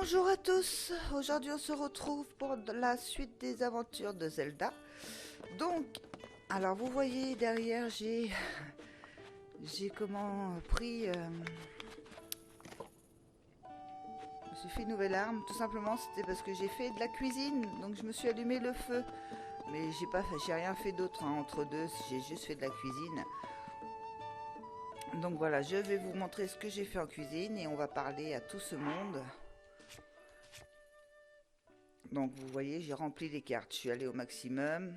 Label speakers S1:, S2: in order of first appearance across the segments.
S1: Bonjour à tous, aujourd'hui on se retrouve pour la suite des aventures de Zelda. Donc, alors vous voyez derrière j'ai comment pris, je me suis fait une nouvelle arme, tout simplement c'était parce que j'ai fait de la cuisine, donc je me suis allumé le feu. Mais j'ai rien fait d'autre entre deux, j'ai juste fait de la cuisine. Donc voilà, je vais vous montrer ce que j'ai fait en cuisine et on va parler à tout ce monde. Donc vous voyez, j'ai rempli les cartes, je suis allé au maximum.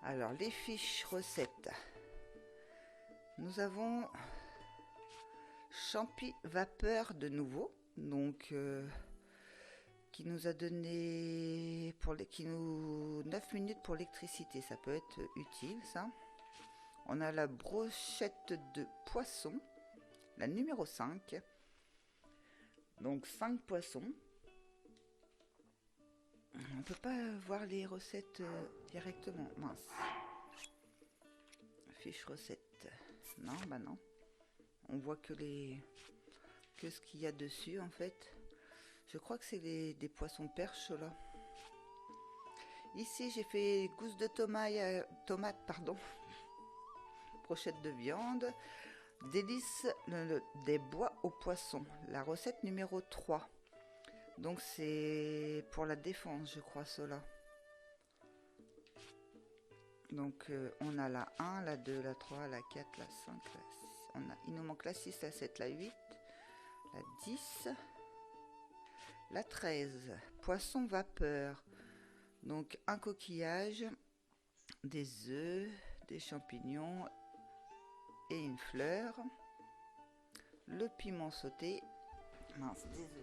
S1: Alors les fiches recettes. Nous avons champi vapeur de nouveau, donc qui nous a donné qui nous 9 minutes pour l'électricité, ça peut être utile ça. On a la brochette de poisson, la numéro 5. Donc 5 poissons. On ne peut pas voir les recettes directement, mince. Fiche recette. Non, bah non. On voit que ce qu'il y a dessus en fait. Je crois que c'est des poissons perches là. Ici j'ai fait gousse de tomate, pardon. Brochette de viande. Délice des bois aux poissons. La recette numéro 3. Donc c'est pour la défense je crois cela. Donc on a la 1, la 2, la 3, la 4, la 5, la 6. Il nous manque la 6, la 7, la 8, la 10, la 13. Poisson vapeur. Donc un coquillage, des œufs, des champignons et une fleur. Le piment sauté. Mince, désolé.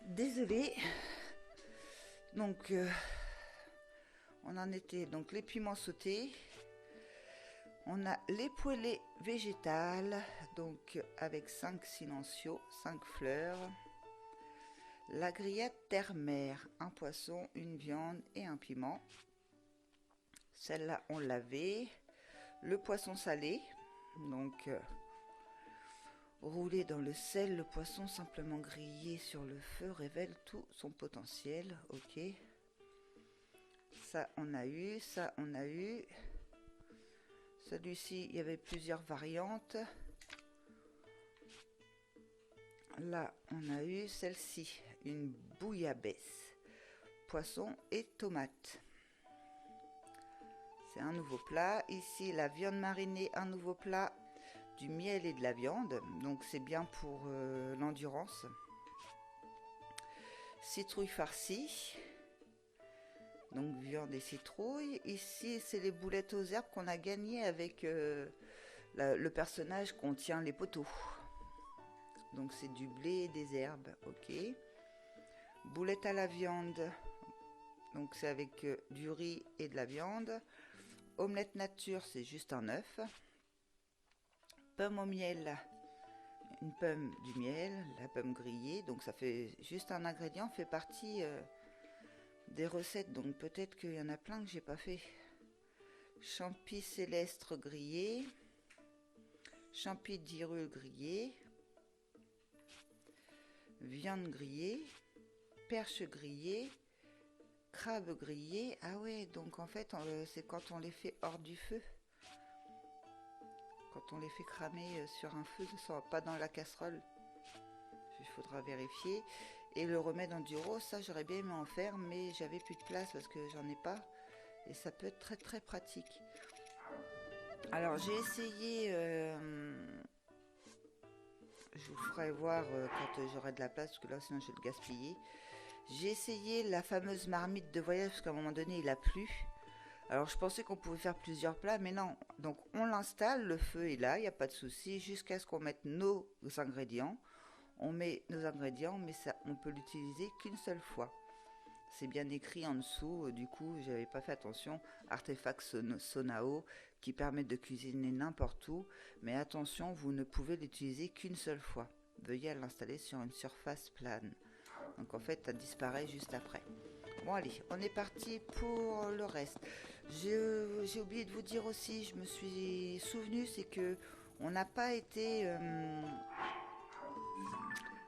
S1: Désolé. Donc on en était donc les piments sautés. On a les poêlées végétales, donc avec 5 silenciaux, 5 fleurs. La grillade terre-mer, un poisson, une viande et un piment. Celle-là on l'avait. Le poisson salé, donc roulé dans le sel, le poisson simplement grillé sur le feu révèle tout son potentiel. Ok. Ça on a eu, ça on a eu. Celui-ci, il y avait plusieurs variantes. Là, on a eu celle-ci, une bouillabaisse, poisson et tomate. C'est un nouveau plat. Ici, la viande marinée, un nouveau plat, du miel et de la viande. Donc, c'est bien pour l'endurance. Citrouille farcie. Donc, viande et citrouille. Ici, c'est les boulettes aux herbes qu'on a gagnées avec le personnage qu'on tient les poteaux. Donc c'est du blé et des herbes, ok. Boulettes à la viande, donc c'est avec du riz et de la viande. Omelette nature, c'est juste un œuf. Pomme au miel, une pomme du miel, la pomme grillée, donc ça fait juste un ingrédient, fait partie des recettes, donc peut-être qu'il y en a plein que j'ai pas fait. Champi célestre grillé, champi d'Hyrule grillé, viande grillée, perche grillée, crabe grillé. Ah ouais, donc en fait c'est quand on les fait hors du feu, quand on les fait cramer sur un feu, pas dans la casserole. Il faudra vérifier. Et le remède enduro, ça j'aurais bien aimé en faire, mais j'avais plus de place parce que j'en ai pas, et ça peut être très très pratique. Alors j'ai essayé, je vous ferai voir quand j'aurai de la place, parce que là sinon je vais le gaspiller. J'ai essayé la fameuse marmite de voyage, parce qu'à un moment donné il a plu. Alors je pensais qu'on pouvait faire plusieurs plats, mais non. Donc on l'installe, le feu est là, il n'y a pas de souci, jusqu'à ce qu'on mette nos ingrédients. On met nos ingrédients, mais ça, on peut l'utiliser qu'une seule fois. C'est bien écrit en dessous, du coup j'avais pas fait attention. Artefact Sonao qui permet de cuisiner n'importe où, mais attention, vous ne pouvez l'utiliser qu'une seule fois. Veuillez l'installer sur une surface plane. Donc en fait, ça disparaît juste après. Bon allez, on est parti pour le reste. J'ai oublié de vous dire aussi, je me suis souvenu, c'est que on n'a pas été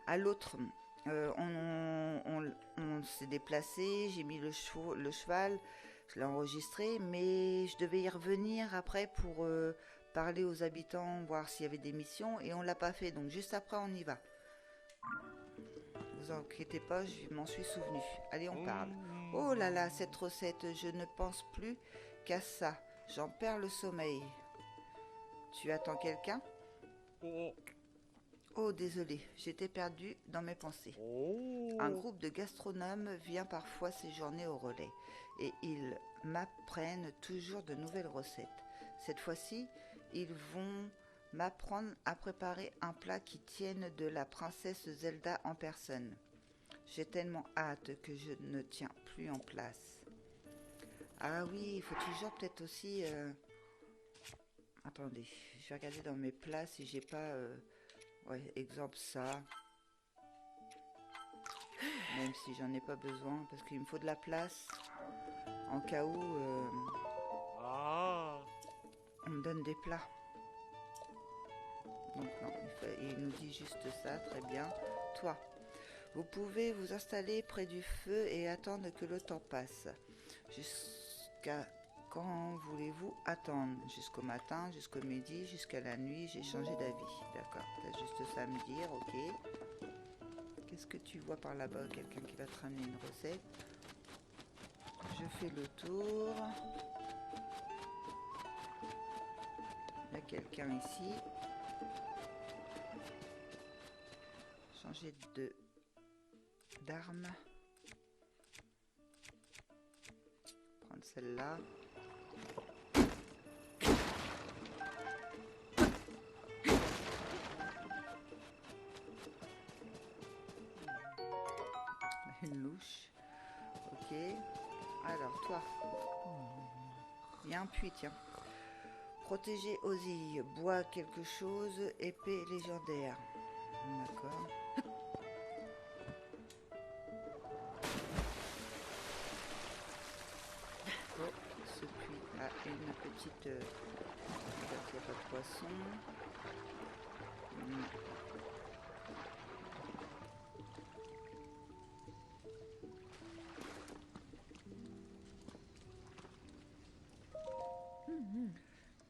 S1: à l'autre. On s'est déplacé, j'ai mis le cheval, je l'ai enregistré, mais je devais y revenir après pour parler aux habitants, voir s'il y avait des missions, et on l'a pas fait. Donc juste après, on y va. Vous inquiétez pas, je m'en suis souvenu. Allez, on parle. Oh là là, cette recette, je ne pense plus qu'à ça. J'en perds le sommeil. Tu attends quelqu'un ? Oh, désolé, j'étais perdue dans mes pensées. Un groupe de gastronomes vient parfois séjourner au relais et ils m'apprennent toujours de nouvelles recettes. Cette fois-ci, ils vont m'apprendre à préparer un plat qui tienne de la princesse Zelda en personne. J'ai tellement hâte que je ne tiens plus en place. Ah oui, il faut toujours peut-être aussi... Attendez, je vais regarder dans mes plats si j'ai pas... Ouais, exemple ça. Même si j'en ai pas besoin, parce qu'il me faut de la place. En cas où on me donne des plats. Donc non, il nous dit juste ça, très bien. Toi, vous pouvez vous installer près du feu et attendre que le temps passe. Jusqu'à quand voulez-vous attendre? Jusqu'au matin, jusqu'au midi, jusqu'à la nuit, j'ai changé d'avis. D'accord, t'as juste ça à me dire, ok. Qu'est-ce que tu vois par là-bas? Quelqu'un qui va te ramener une recette. Je fais le tour. Il y a quelqu'un ici. Changer d'arme. Prendre celle-là. Une louche. Ok. Alors, toi. Il y a un puits, tiens. Protéger Ozzy. Bois quelque chose. Épée légendaire. D'accord. Oh, ce puits a une petite... il n'y a pas de poisson.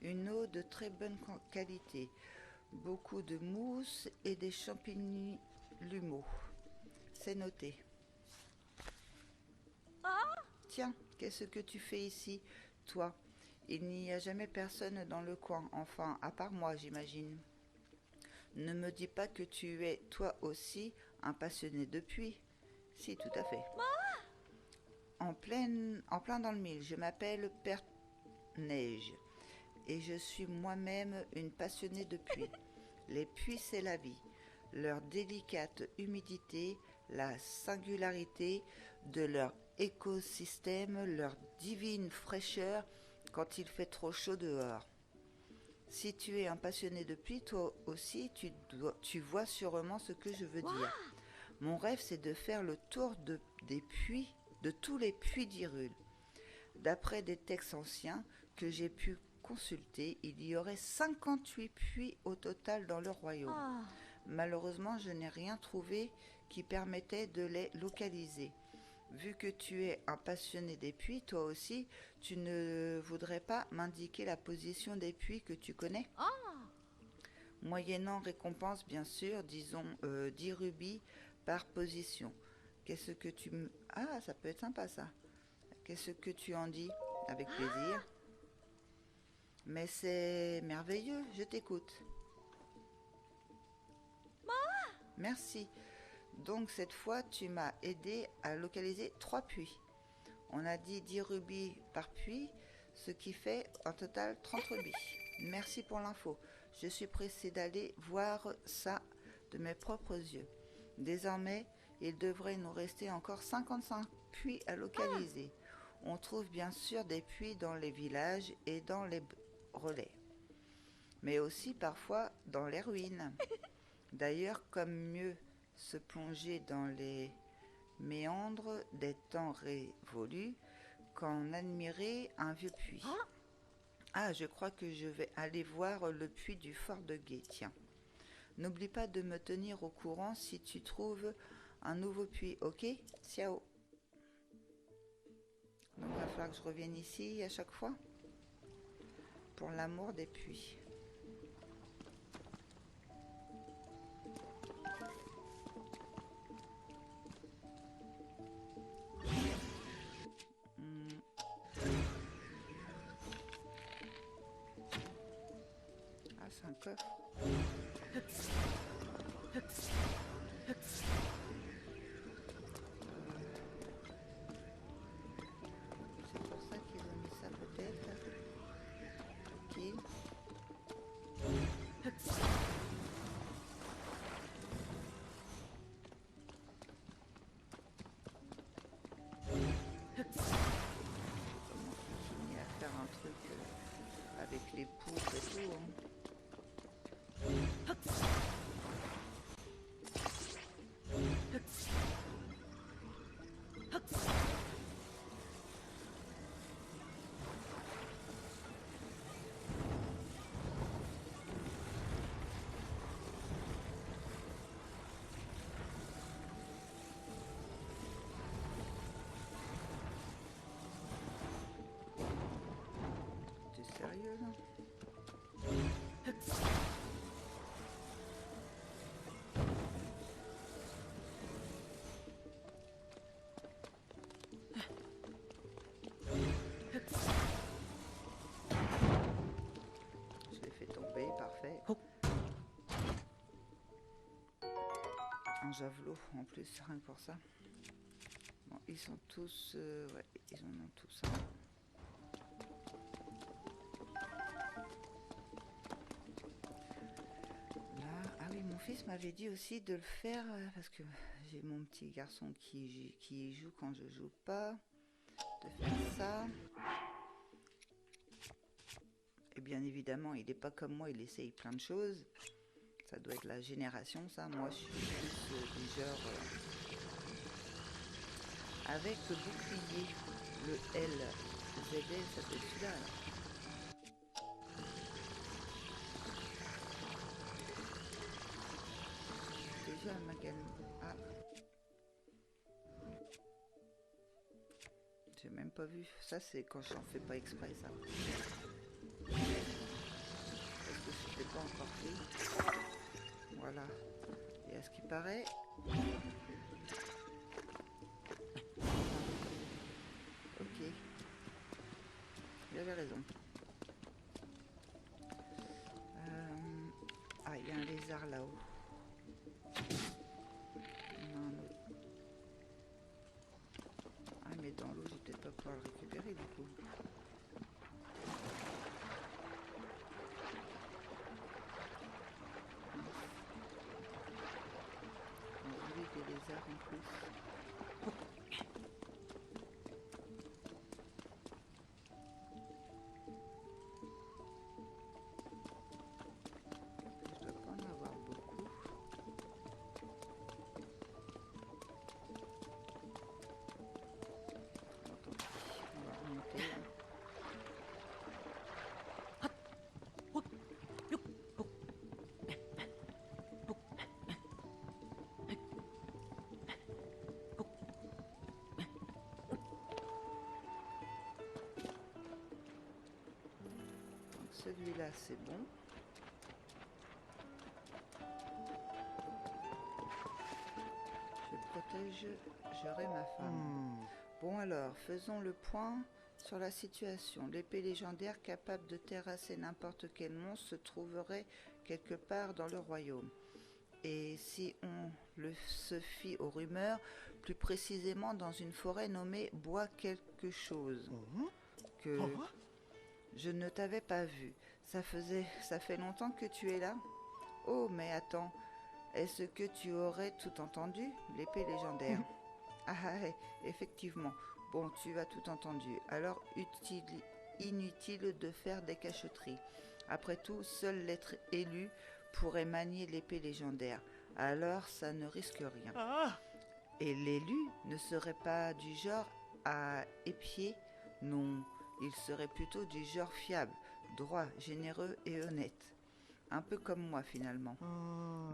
S1: Une eau de très bonne qualité. Beaucoup de mousse et des champignons lumeaux. C'est noté. Tiens, qu'est-ce que tu fais ici, toi? Il n'y a jamais personne dans le coin, enfin, à part moi, j'imagine. Ne me dis pas que tu es, toi aussi, un passionné de puits. Si, tout à fait. En plein dans le mille, je m'appelle Père Neige et je suis moi-même une passionnée de puits. Les puits, c'est la vie. Leur délicate humidité, la singularité de leur écosystème, leur divine fraîcheur quand il fait trop chaud dehors. Si tu es un passionné de puits, toi aussi, tu vois sûrement ce que je veux dire. Mon rêve, c'est de faire le tour des puits, de tous les puits d'Hyrule. D'après des textes anciens que j'ai pu consulter, il y aurait 58 puits au total dans le royaume. Malheureusement, je n'ai rien trouvé qui permettait de les localiser. Vu que tu es un passionné des puits, toi aussi, tu ne voudrais pas m'indiquer la position des puits que tu connais? Moyennant récompense, bien sûr, disons 10 rubis par position. Qu'est-ce que tu... Ah, ça peut être sympa ça. Qu'est-ce que tu en dis? Avec plaisir. Mais c'est merveilleux, je t'écoute. Merci. Donc cette fois, tu m'as aidé à localiser 3 puits. On a dit 10 rubis par puits, ce qui fait en total 30 rubis. Merci pour l'info. Je suis pressé d'aller voir ça de mes propres yeux. Désormais, il devrait nous rester encore 55 puits à localiser. On trouve bien sûr des puits dans les villages et dans les relais, mais aussi parfois dans les ruines. D'ailleurs, comme mieux se plonger dans les méandres des temps révolus qu'en admirer un vieux puits. Ah, je crois que je vais aller voir le puits du fort de Gué, tiens. N'oublie pas de me tenir au courant si tu trouves un nouveau puits, ok? Ciao. Donc il va falloir que je revienne ici à chaque fois pour l'amour des puits. Ah, c'est un coffre. C'est pour ça qu'ils ont mis ça peut-être. Ok. Comment continuer à faire un truc avec les poutres et tout, hein. T'es sérieux là? Je l'ai fait tomber, parfait. Un javelot en plus, rien que pour ça. Bon, ils sont tous... ouais, ils en ont tous un. Là, ah oui, mon fils m'avait dit aussi de le faire parce que j'ai mon petit garçon qui joue quand je joue pas. De faire ça. Et bien évidemment, il n'est pas comme moi, il essaye plein de choses. Ça doit être la génération, ça. Moi, je suis plus du genre... avec le bouclier, le L, ZL, ça doit être celui-là. Déjà, Magan... Ah. J'ai même pas vu. Ça, c'est quand j'en fais pas exprès, ça. Parce que je l'ai pas encore fait. Voilà. Et à ce qui paraît... Ok. Il avait raison. Ah, il y a un lézard là-haut. Ah, mais dans l'eau, je vais peut-être pas pouvoir le récupérer du coup. On voulait des lézards en plus. Je dois pas en avoir beaucoup. Bon, tant pis, on va remonter. Donc celui-là, c'est bon. Je protégerai ma femme. Bon alors, faisons le point sur la situation. L'épée légendaire capable de terrasser n'importe quel monstre se trouverait quelque part dans le royaume. Et si on se fie aux rumeurs, plus précisément dans une forêt nommée Bois quelque chose. Que Je ne t'avais pas vu. Ça fait longtemps que tu es là? Oh, mais attends, est-ce que tu aurais tout entendu? L'épée légendaire. Ah, effectivement. Bon, tu as tout entendu. Alors, inutile de faire des cachotteries. Après tout, seul l'être élu pourrait manier l'épée légendaire. Alors, ça ne risque rien.
S2: Ah!
S1: Et l'élu ne serait pas du genre à épier? Non, il serait plutôt du genre fiable, droit, généreux et honnête. Un peu comme moi finalement.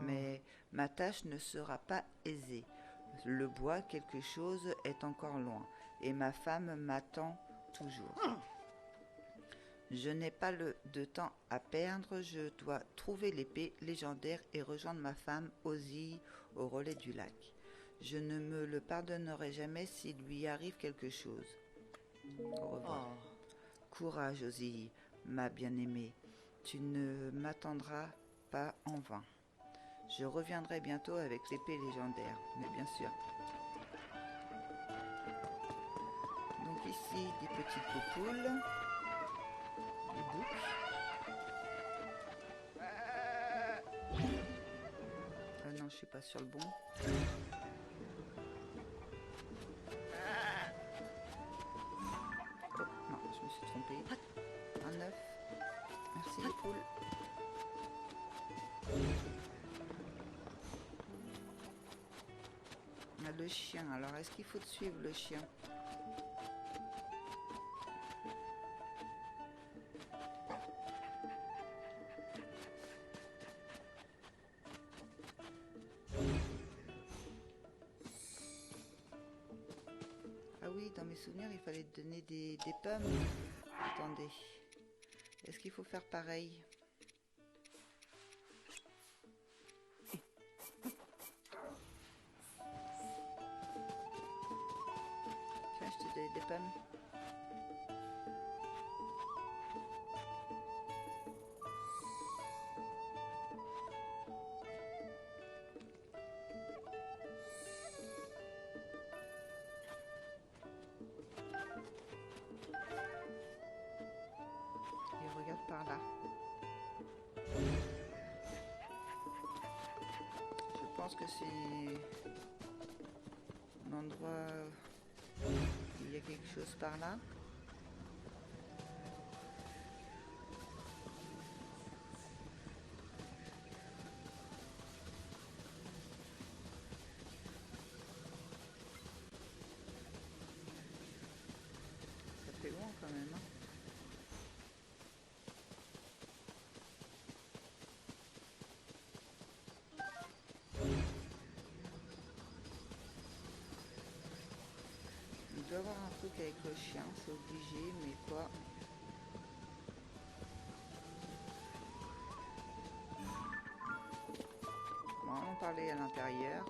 S1: Mais ma tâche ne sera pas aisée. Le bois, quelque chose, est encore loin, et ma femme m'attend toujours. Je n'ai pas de temps à perdre, je dois trouver l'épée légendaire et rejoindre ma femme Ozzy au relais du lac. Je ne me le pardonnerai jamais s'il lui arrive quelque chose. Au revoir. Courage, Ozzy, ma bien-aimée. Tu ne m'attendras pas en vain. Je reviendrai bientôt avec l'épée légendaire, mais bien sûr. Donc ici, des petites poupoules, des boucs. Non, je suis pas sur le bon. Oh, non, je me suis trompée. Un œuf. Merci les poules. Le chien, alors est-ce qu'il faut suivre le chien? Ah oui, dans mes souvenirs, il fallait donner des pommes. Attendez. Est-ce qu'il faut faire pareil? Tiens, je te donne des pommes. Et regarde par là. Je pense que c'est un endroit où il y a quelque chose par là. Ça fait loin quand même, hein. Il doit y avoir un truc avec le chien, c'est obligé, mais quoi? Bon, on parlait à l'intérieur.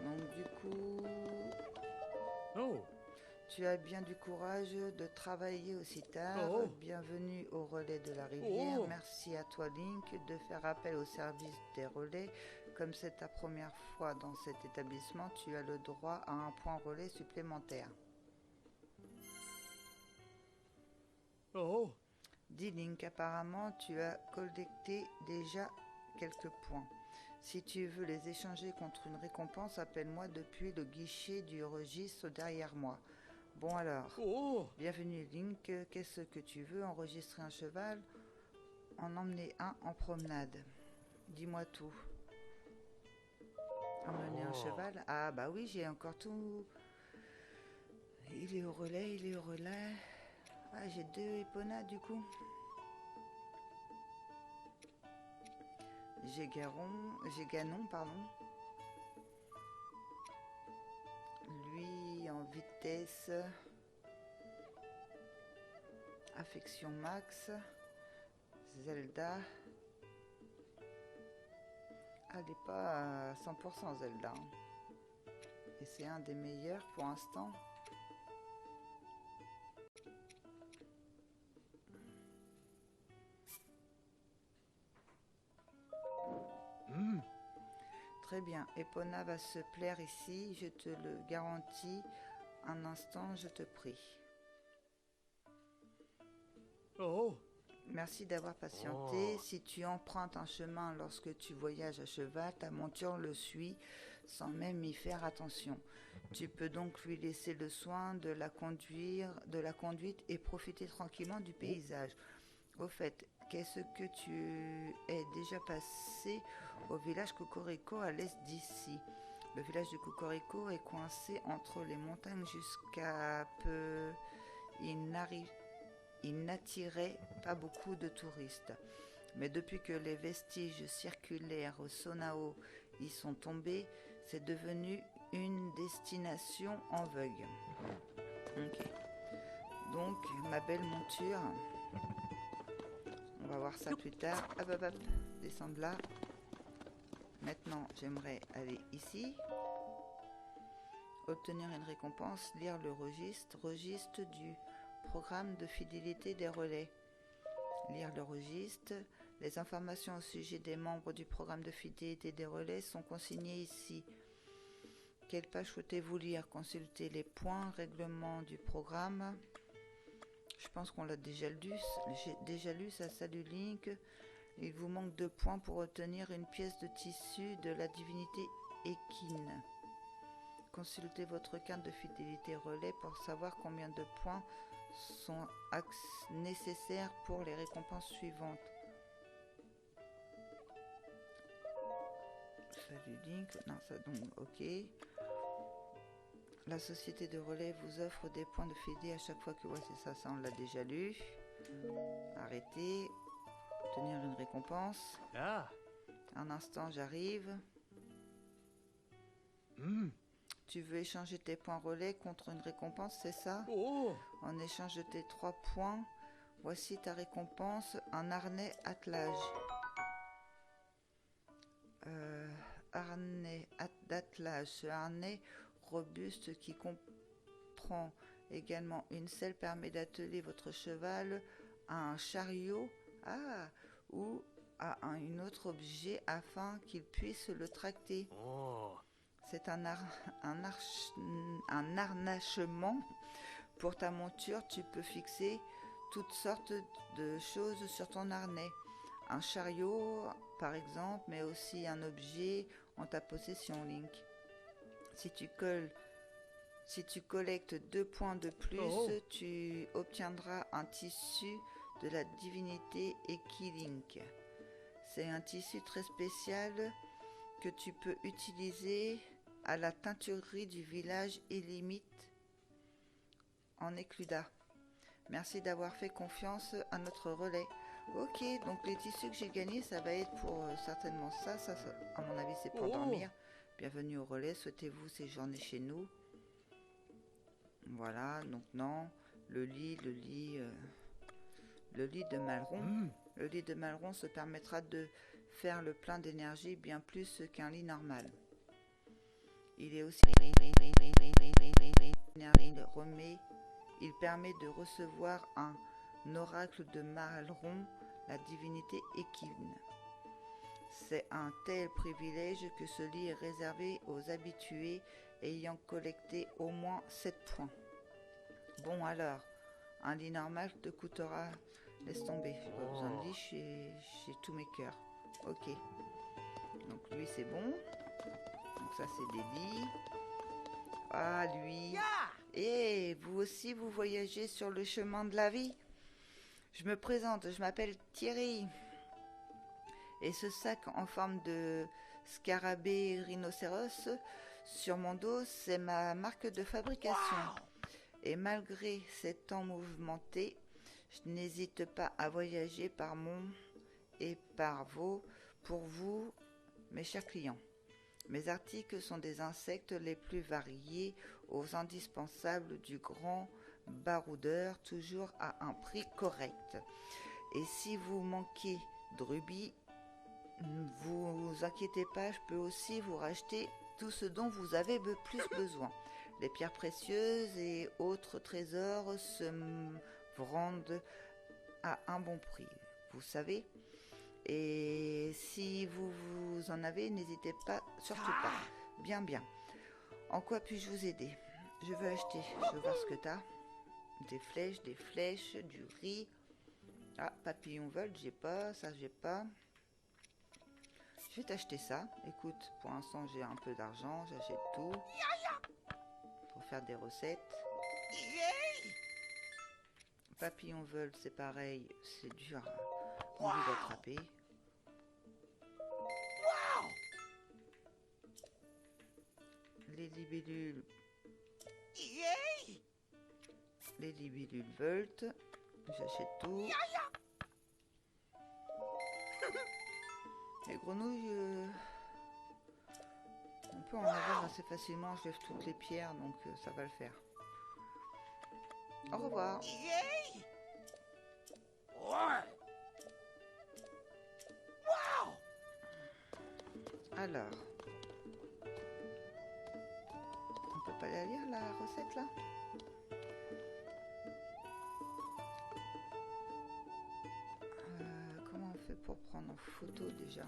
S1: Donc du coup,
S2: Oh!
S1: tu as bien du courage de travailler aussi tard.
S2: Oh.
S1: Bienvenue au relais de la rivière.
S2: Oh.
S1: Merci à toi Link de faire appel au service des relais. Comme c'est ta première fois dans cet établissement, tu as le droit à un point relais supplémentaire.
S2: Oh!
S1: Dis Link, apparemment tu as collecté déjà quelques points. Si tu veux les échanger contre une récompense, appelle-moi depuis le guichet du registre derrière moi. Bon alors, bienvenue Link, qu'est-ce que tu veux? Enregistrer un cheval? En emmener un en promenade? Dis-moi tout. Emmener un cheval? Ah bah oui, j'ai encore tout. Il est au relais, il est au relais. Ah, j'ai 2 Epona du coup. J'ai Ganon, pardon. Lui en vitesse. Affection max. Zelda. Elle n'est pas à 100% Zelda. Et c'est un des meilleurs pour l'instant. Très bien, Epona va se plaire ici, je te le garantis. Un instant, je te prie.
S2: Oh.
S1: Merci d'avoir patienté.
S2: Oh.
S1: Si tu empruntes un chemin lorsque tu voyages à cheval, ta monture le suit sans même y faire attention. Tu peux donc lui laisser le soin de la conduite et profiter tranquillement du paysage. Au fait, qu'est-ce que tu es déjà passé au village Cocorico à l'est d'ici? Le village de Cocorico est coincé entre les montagnes jusqu'à peu. Il n'attirait pas beaucoup de touristes. Mais depuis que les vestiges circulaires au Sonao y sont tombés, c'est devenu une destination en vogue. Ok. Donc, ma belle monture, on va voir ça plus tard. Hop, hop, hop, descendre là. Maintenant, j'aimerais aller ici. Obtenir une récompense, lire le registre du programme de fidélité des relais. Lire le registre. Les informations au sujet des membres du programme de fidélité des relais sont consignées ici. Quelle page souhaitez-vous lire? Consultez les points, règlement du programme. Je pense qu'on l'a déjà lu. J'ai déjà lu ça. Salut Link. Il vous manque 2 points pour obtenir une pièce de tissu de la divinité équine. Consultez votre carte de fidélité relais pour savoir combien de points sont nécessaires pour les récompenses suivantes. Salut Link. Non, ça donc, ok. La société de relais vous offre des points de fidélité à chaque fois que... Ouais, c'est ça, ça on l'a déjà lu. Arrêtez. Obtenir une récompense.
S2: Ah.
S1: Un instant, j'arrive. Tu veux échanger tes points relais contre une récompense, c'est ça?
S2: Oh.
S1: En échange de tes 3 points, voici ta récompense, un harnais attelage. Harnais d'attelage. Ce harnais robuste qui comprend également une selle permet d'atteler votre cheval à un chariot ou à un autre objet afin qu'il puisse le tracter.
S2: Oh.
S1: C'est un harnachement pour ta monture. Tu peux fixer toutes sortes de choses sur ton harnais. Un chariot, par exemple, mais aussi un objet en ta possession, Link. Si tu collectes 2 points de plus, tu obtiendras un tissu de la divinité Equilink. C'est un tissu très spécial que tu peux utiliser à la teinturerie du village Illimite en Écluda. Merci d'avoir fait confiance à notre relais. Ok, donc les tissus que j'ai gagnés, ça va être pour certainement ça, à mon avis c'est pour dormir. Bienvenue au relais, souhaitez-vous séjourner chez nous? Voilà, donc non, le lit de Malron. Le lit de Malron se permettra de faire le plein d'énergie bien plus qu'un lit normal. Il est aussi il permet de recevoir un oracle de Malron, la divinité équine. C'est un tel privilège que ce lit est réservé aux habitués ayant collecté au moins 7 points. Bon alors, un lit normal te coûtera... Laisse tomber, j'ai pas besoin de lit chez tous mes cœurs. Ok. Donc lui c'est bon. Donc ça c'est des lits. Ah lui. Et vous aussi vous voyagez sur le chemin de la vie? Je me présente, je m'appelle Thierry. Et ce sac en forme de scarabée rhinocéros sur mon dos, c'est ma marque de fabrication. Et malgré ces temps mouvementés, je n'hésite pas à voyager par mon et par vos pour vous, mes chers clients. Mes articles sont des insectes les plus variés aux indispensables du grand baroudeur, toujours à un prix correct. Et si vous manquez de rubis, vous inquiétez pas, je peux aussi vous racheter tout ce dont vous avez plus besoin. Les pierres précieuses et autres trésors se vendent à un bon prix, vous savez. Et si vous en avez, n'hésitez pas, surtout pas. Bien. En quoi puis-je vous aider? Je veux acheter, je veux voir ce que t'as. Des flèches, du riz. Ah, papillon volt, j'ai pas. Ça, j'ai pas. Je vais t'acheter ça. Écoute, pour l'instant, j'ai un peu d'argent. J'achète tout. Pour faire des recettes. Papillon vol, c'est pareil. C'est dur. Envie d'attraper. Les libellules. Les libellules volt. J'achète tout. Les grenouilles, on peut en avoir assez facilement. Je lève toutes les pierres, donc ça va le faire. Au revoir. Alors, on peut pas la lire la recette là? Comment on fait pour prendre en photo déjà?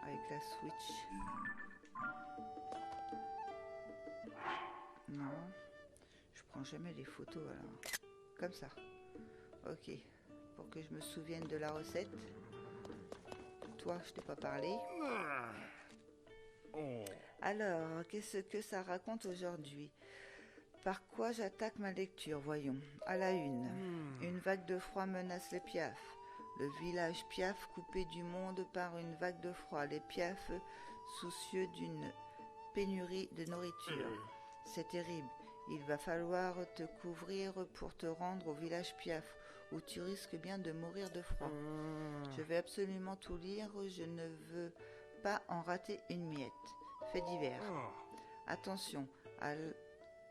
S1: Avec la Switch. Non, je prends jamais les photos alors. Comme ça. Ok. Pour que je me souvienne de la recette. Toi, je t'ai pas parlé. Alors, qu'est-ce que ça raconte aujourd'hui? Par quoi j'attaque ma lecture? Voyons. À la une. Une vague de froid menace les piafs. Le village piaf coupé du monde par une vague de froid. Les piafs soucieux d'une pénurie de nourriture. C'est terrible. Il va falloir te couvrir pour te rendre au village piaf, où tu risques bien de mourir de froid. Je vais absolument tout lire. Je ne veux pas en rater une miette. Fait divers. Attention à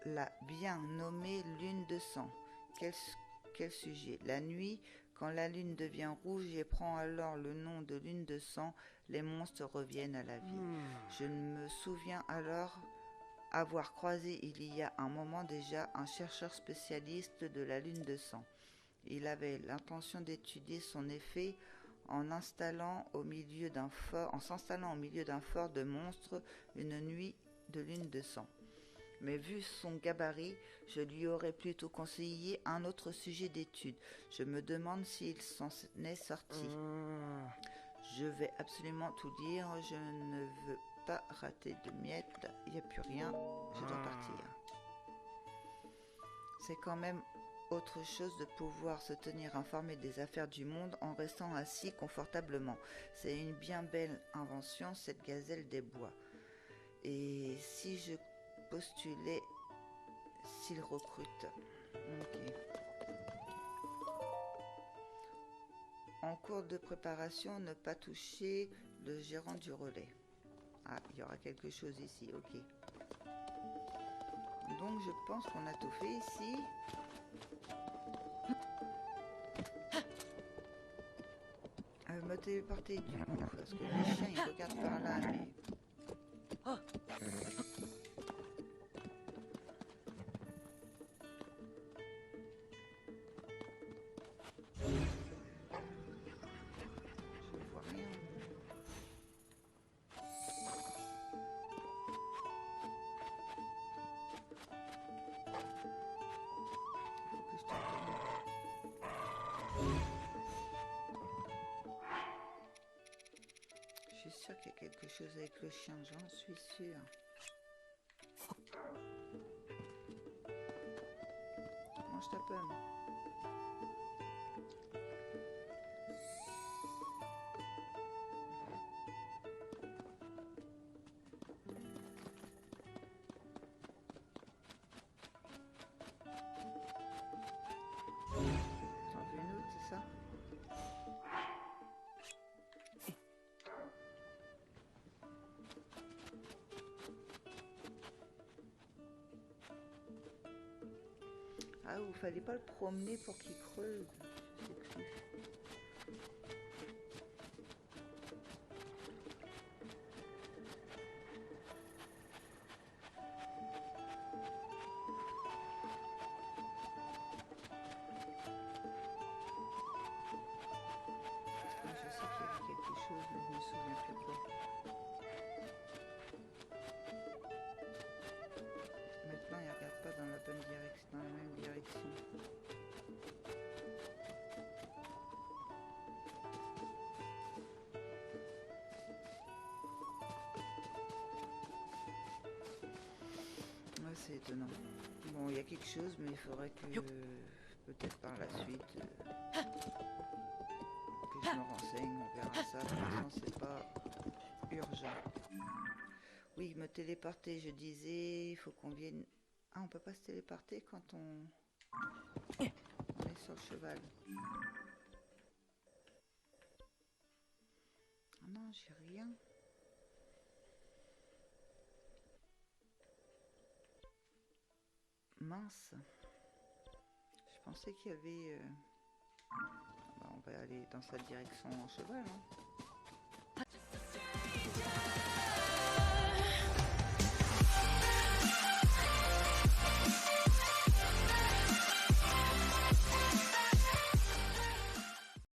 S1: la bien nommée lune de sang. Quel sujet? La nuit, quand la lune devient rouge et prend alors le nom de lune de sang, les monstres reviennent à la vie. Je me souviens alors avoir croisé il y a un moment déjà un chercheur spécialiste de la lune de sang. Il avait l'intention d'étudier son effet en s'installant au milieu d'un fort de monstres une nuit de lune de sang. Mais vu son gabarit, je lui aurais plutôt conseillé un autre sujet d'étude. Je me demande s'il s'en est sorti. Je vais absolument tout lire. Je ne veux pas rater de miettes. Il n'y a plus rien. Je dois partir. C'est quand même autre chose de pouvoir se tenir informé des affaires du monde en restant assis confortablement. C'est une bien belle invention, cette gazelle des bois. Et si je postulais, s'il recrute. Ok. En cours de préparation, ne pas toucher le gérant du relais. Ah, il y aura quelque chose ici, ok. Donc je pense qu'on a tout fait ici. Me téléporter du coup, parce que les chiens ils regardent par là, mais... Je vois rien. Faut que je te Je suis sûre qu'il y a quelque chose avec le chien, j'en suis sûre. Mange ta pomme. T'en veux une autre, c'est ça? Ah, il fallait pas le promener pour qu'il creuse. Je sais plus. Ah, je sais qu'il y avait quelque chose, mais je me souviens plus quoi. Maintenant, il regarde c'est étonnant. Bon, il y a quelque chose, mais il faudrait que, peut-être par la suite, que je me renseigne, on verra ça. Pour l'instant, c'est pas urgent. Oui, me téléporter, je disais, il faut qu'on vienne... Ah, on peut pas se téléporter quand on est sur le cheval. Ah non, j'ai rien. Mince. Je pensais qu'il y avait... Bah, on va aller dans sa direction en cheval, hein.